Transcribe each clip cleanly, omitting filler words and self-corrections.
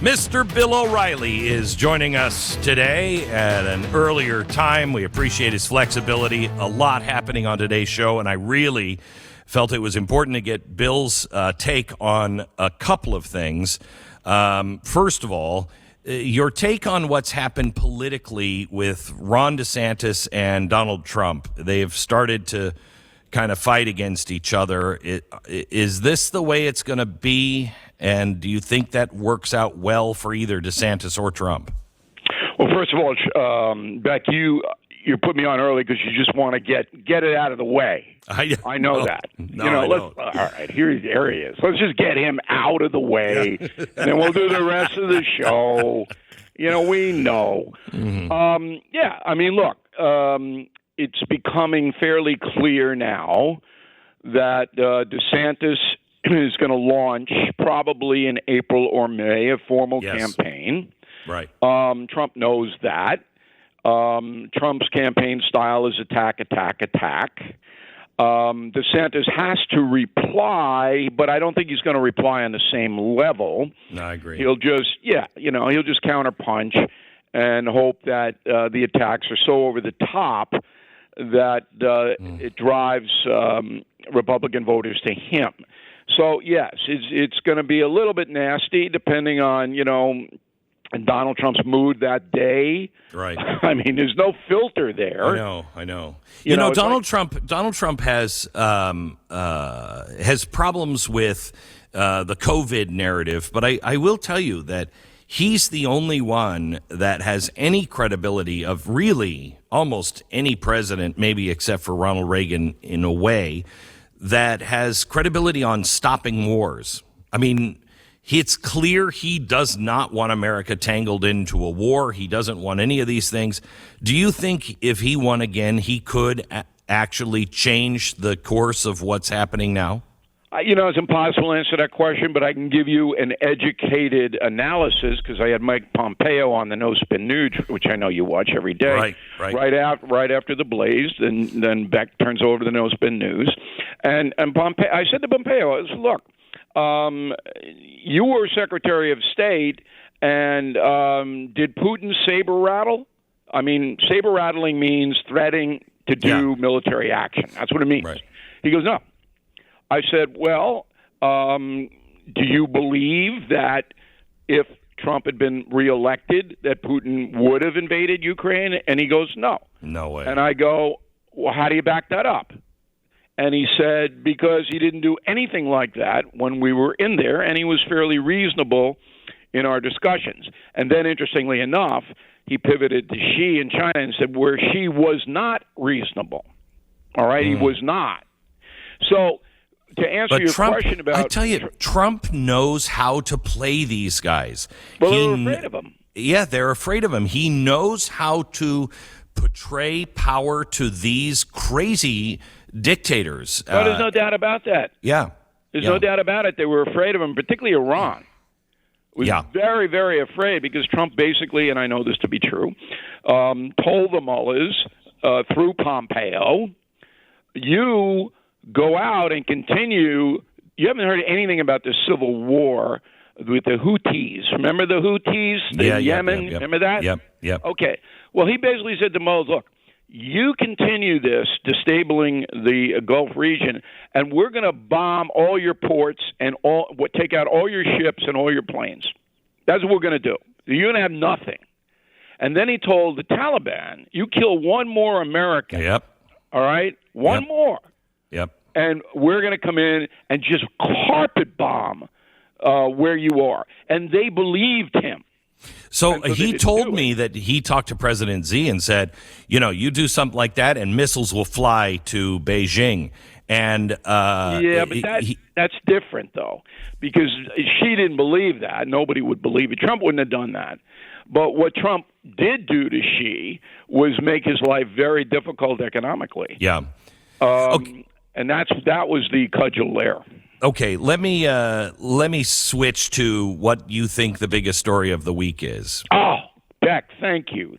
Mr. Bill O'Reilly is joining us today at an earlier time. We appreciate his flexibility. A lot happening on today's show, and I really felt it was important to get Bill's take on a couple of things. First of all, your take on what's happened politically with Ron DeSantis and Donald Trump. They have started to kind of fight against each other. Is this the way it's going to be? And do you think that works out well for either DeSantis or Trump? Well, first of all, Beck, you put me on early because you just want to get it out of the way. I know that. All right, here he is. Let's just get him out of the way, and then we'll do the rest of the show. We know. Mm-hmm. Look, it's becoming fairly clear now that DeSantis is going to launch probably in April or May a formal campaign. Right. Trump knows that. Trump's campaign style is attack, attack, attack. DeSantis has to reply, but I don't think he's going to reply on the same level. No, I agree. He'll just, he'll just counterpunch and hope that the attacks are so over the top that it drives Republican voters to him. So, yes, it's going to be a little bit nasty depending on, Donald Trump's mood that day. Right. I mean, there's no filter there. I know. Donald Trump has problems with the COVID narrative, but I will tell you that he's the only one that has any credibility of really almost any president, maybe except for Ronald Reagan in a way, that has credibility on stopping wars. I mean, it's clear he does not want America tangled into a war. He doesn't want any of these things. Do you think if he won again, he could actually change the course of what's happening now? It's impossible to answer that question, but I can give you an educated analysis because I had Mike Pompeo on the No Spin News, which I know you watch every day. Right after the Blaze, then Beck turns over to the No Spin News, and Pompeo. I said to Pompeo, "Look, you were Secretary of State, and did Putin saber rattle? I mean, saber rattling means threatening to do military action. That's what it means." Right. He goes, "No." I said, well, do you believe that if Trump had been reelected that Putin would have invaded Ukraine? And he goes, no. No way. And I go, well, how do you back that up? And he said, because he didn't do anything like that when we were in there, and he was fairly reasonable in our discussions. And then, interestingly enough, he pivoted to Xi in China and said where Xi was not reasonable. All right, he was not. So to answer your question about... I tell you, Trump knows how to play these guys. Well, they're afraid of him. Yeah, they're afraid of him. He knows how to portray power to these crazy dictators. Well, there's no doubt about that. Yeah. There's no doubt about it. They were afraid of him, particularly Iran. Was very, very afraid because Trump basically, and I know this to be true, told the mullahs through Pompeo, you go out and continue. You haven't heard anything about the civil war with the Houthis. Remember the Houthis in Yemen? Remember that? Yep. Okay. Well, he basically said to Mullahs, look, you continue this, disabling the Gulf region, and we're going to bomb all your ports and take out all your ships and all your planes. That's what we're going to do. You're going to have nothing. And then he told the Taliban, you kill one more American. Yep. All right? One more. Yep. And we're going to come in and just carpet bomb where you are. And they believed him. So he told me that he talked to President Xi and said, you do something like that and missiles will fly to Beijing. And but that's different, though, because Xi didn't believe that. Nobody would believe it. Trump wouldn't have done that. But what Trump did do to Xi was make his life very difficult economically. Yeah. Okay. And that was the cudgel there. Okay, let me switch to what you think the biggest story of the week is. Oh, Beck, thank you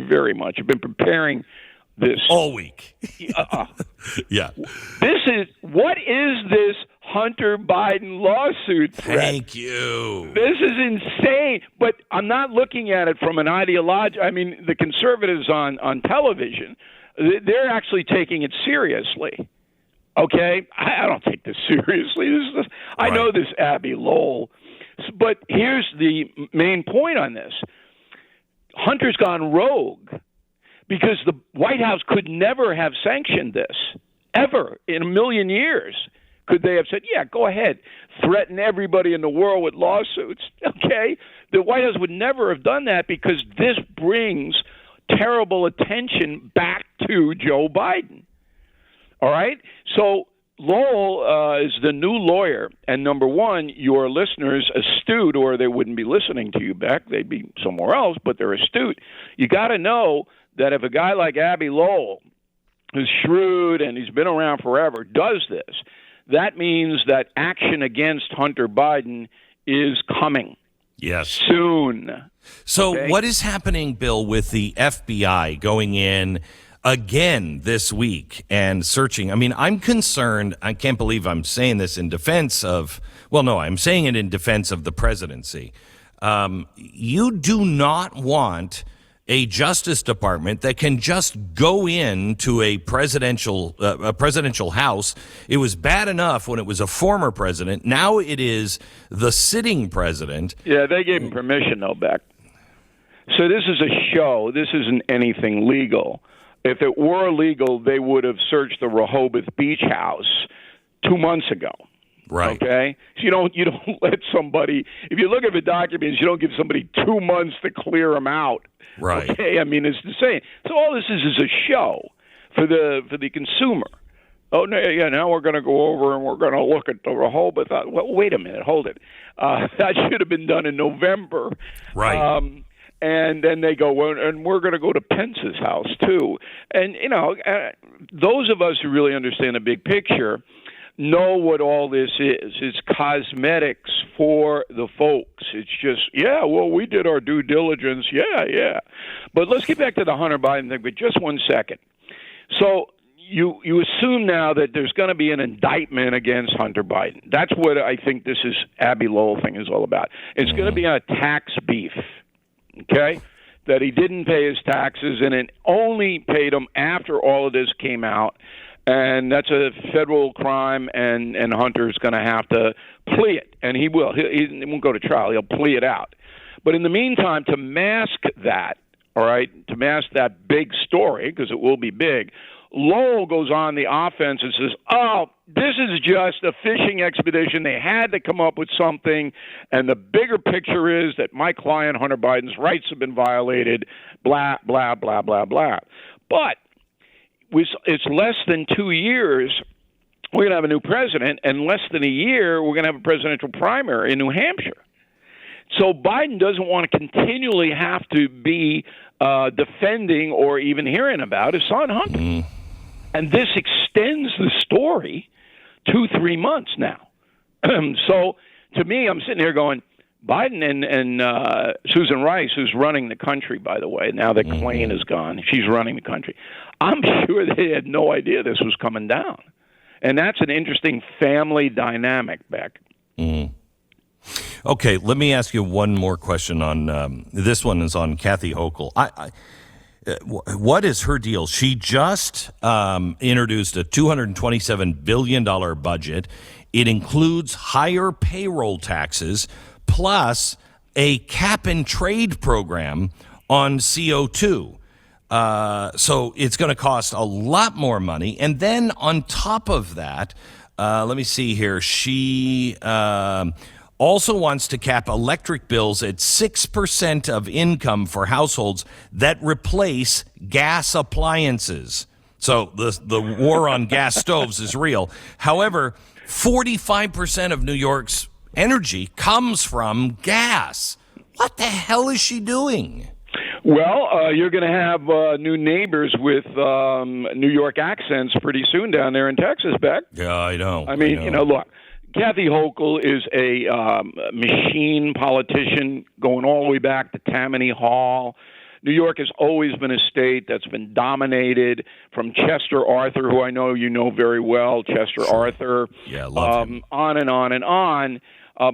very much. I've been preparing this all week. Yeah. What is this Hunter Biden lawsuit threat. Thank you. This is insane. But I'm not looking at it from an ideology. I mean, the conservatives on television, they're actually taking it seriously. Okay? I don't take this seriously. I know this Abby Lowell. But here's the main point on this. Hunter's gone rogue because the White House could never have sanctioned this, ever in a million years. Could they have said, yeah, go ahead, threaten everybody in the world with lawsuits? Okay? The White House would never have done that because this brings terrible attention back to Joe Biden. All right? So Lowell is the new lawyer, and number one, your listeners astute, or they wouldn't be listening to you, Beck. They'd be somewhere else, but they're astute. You got to know that if a guy like Abby Lowell, who's shrewd and he's been around forever, does this, that means that action against Hunter Biden is coming. Yes. Soon. So what is happening, Bill, with the FBI going in again this week and searching? I mean, I'm concerned. I can't believe I'm saying this in defense of, well, no, I'm saying it in defense of the presidency. You do not want a Justice Department that can just go into a presidential house. It was bad enough when it was a former president. Now it is the sitting president. Yeah, they gave him permission, though, Beck. So this is a show. This isn't anything legal. If it were legal, they would have searched the Rehoboth Beach house 2 months ago. Right. Okay? So you don't let somebody, if you look at the documents, you don't give somebody 2 months to clear them out. Right. Okay? I mean, it's the same. So all this is a show for the consumer. Oh, no, yeah, now we're going to go over and we're going to look at the Rehoboth. Well, wait a minute. Hold it. That should have been done in November. Right. And then they go, well, and we're going to go to Pence's house, too. And, those of us who really understand the big picture know what all this is. It's cosmetics for the folks. It's just, yeah, well, we did our due diligence. Yeah. But let's get back to the Hunter Biden thing for just 1 second. So you assume now that there's going to be an indictment against Hunter Biden. That's what I think this is Abby Lowell thing is all about. It's going to be a tax beef, okay, that he didn't pay his taxes and it only paid them after all of this came out. And that's a federal crime, and Hunter's going to have to plea it, and he will. He won't go to trial. He'll plea it out. But in the meantime, to mask that, all right, to mask that big story, because it will be big, Lowell goes on the offense and says, oh, this is just a fishing expedition. They had to come up with something, and the bigger picture is that my client, Hunter Biden's rights have been violated, blah, blah, blah, blah, blah. But it's less than 2 years, we're going to have a new president, and less than a year, we're going to have a presidential primary in New Hampshire. So Biden doesn't want to continually have to be defending or even hearing about his son Hunter. Mm. And this extends the story 2-3 months now. So to me, I'm sitting here going, Biden and Susan Rice, who's running the country, by the way, now that Klain is gone, she's running the country. I'm sure they had no idea this was coming down. And that's an interesting family dynamic, Beck. Mm. Okay, let me ask you one more question on this one is on Kathy Hochul. What is her deal? She just introduced a $227 billion budget. It includes higher payroll taxes plus a cap-and-trade program on CO2. So it's going to cost a lot more money. And then on top of that, let me see here, she also wants to cap electric bills at 6% of income for households that replace gas appliances. So the war on gas stoves is real. However, 45% of New York's energy comes from gas. What the hell is she doing? Well, you're going to have new neighbors with New York accents pretty soon down there in Texas, Beck. Yeah, I know. I mean, look, Kathy Hochul is a machine politician going all the way back to Tammany Hall. New York has always been a state that's been dominated from Chester Arthur, who I know you know very well, Chester Arthur, love him. on and on and on,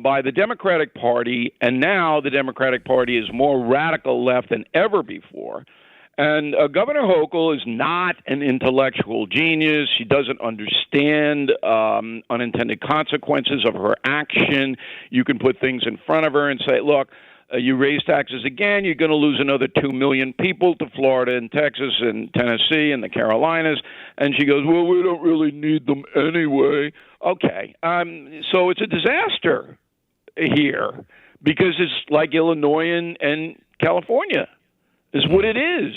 by the Democratic Party. And now the Democratic Party is more radical left than ever before. And Governor Hochul is not an intellectual genius. She doesn't understand unintended consequences of her action. You can put things in front of her and say, look, you raise taxes again, you're going to lose another 2 million people to Florida and Texas and Tennessee and the Carolinas. And she goes, well, we don't really need them anyway. Okay. So it's a disaster here because it's like Illinois and California. Is what it is.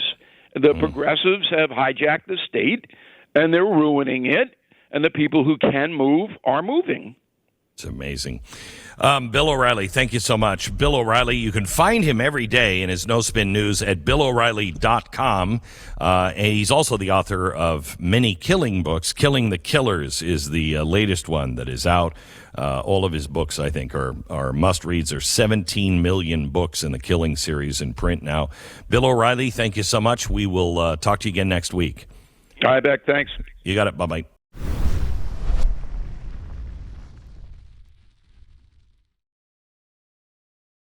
The progressives have hijacked the state, and they're ruining it, and the people who can move are moving. It's amazing. Bill O'Reilly, thank you so much. Bill O'Reilly, you can find him every day in his No Spin News at BillO'Reilly.com. And he's also the author of many killing books. Killing the Killers is the latest one that is out. All of his books, I think, are must-reads. There's 17 million books in the Killing series in print now. Bill O'Reilly, thank you so much. We will talk to you again next week. All right, Beck, thanks. You got it. Bye-bye.